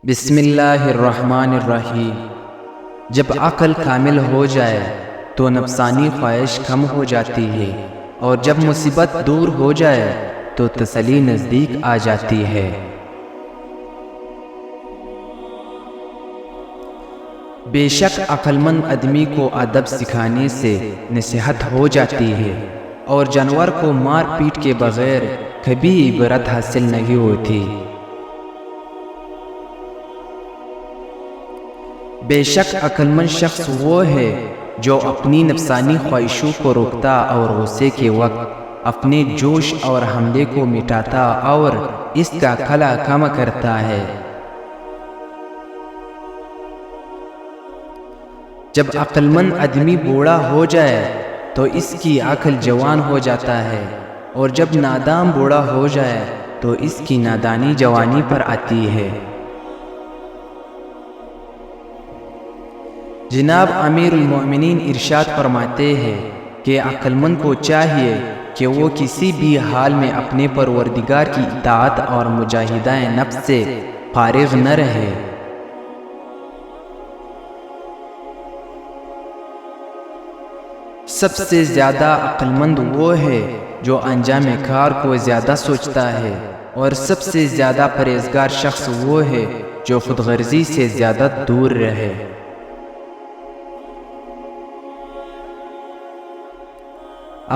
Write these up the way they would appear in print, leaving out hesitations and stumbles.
بسم اللہ الرحمن الرحیم۔ جب عقل کامل ہو جائے تو نفسانی خواہش کم ہو جاتی ہے، اور جب مصیبت دور ہو جائے تو تسلی نزدیک آ جاتی ہے۔ بے شک عقل مند آدمی کو ادب سکھانے سے نصیحت ہو جاتی ہے، اور جانور کو مار پیٹ کے بغیر کبھی عبرت حاصل نہیں ہوتی۔ بے شک عقل مند شخص وہ ہے جو اپنی نفسانی خواہشوں کو روکتا اور غصے کے وقت اپنے جوش اور حملے کو مٹاتا اور اس کا خلا کم کرتا ہے۔ جب عقل مند آدمی بوڑھا ہو جائے تو اس کی عقل جوان ہو جاتا ہے، اور جب نادان بوڑھا ہو جائے تو اس کی نادانی جوانی پر آتی ہے۔ جناب امیر المومنین ارشاد فرماتے ہیں کہ عقل مند کو چاہیے کہ وہ کسی بھی حال میں اپنے پروردگار کی اطاعت اور مجاہدہ نفس سے فارغ نہ رہے۔ سب سے زیادہ عقل مند وہ ہے جو انجام کار کو زیادہ سوچتا ہے، اور سب سے زیادہ پرہیزگار شخص وہ ہے جو خود غرضی سے زیادہ دور رہے۔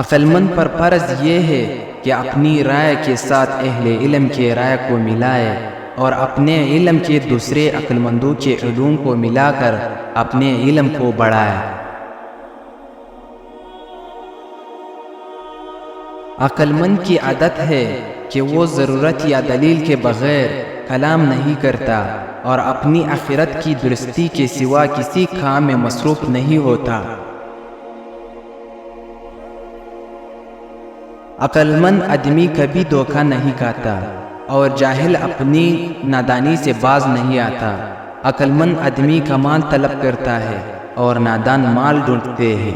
عقل مند پر فرض یہ ہے کہ اپنی رائے کے ساتھ اہل علم کے رائے کو ملائے، اور اپنے علم کے دوسرے عقل مندوں کے علوم کو ملا کر اپنے علم کو بڑھائے۔ عقل مند کی عادت ہے کہ وہ ضرورت یا دلیل کے بغیر کلام نہیں کرتا، اور اپنی آخرت کی درستی کے سوا کسی کام میں مصروف نہیں ہوتا۔ عقل مند آدمی کبھی دھوکہ نہیں کھاتا، اور جاہل اپنی نادانی سے باز نہیں آتا۔ عقل مند آدمی کمال طلب کرتا ہے، اور نادان مال ڈھونڈتے ہیں۔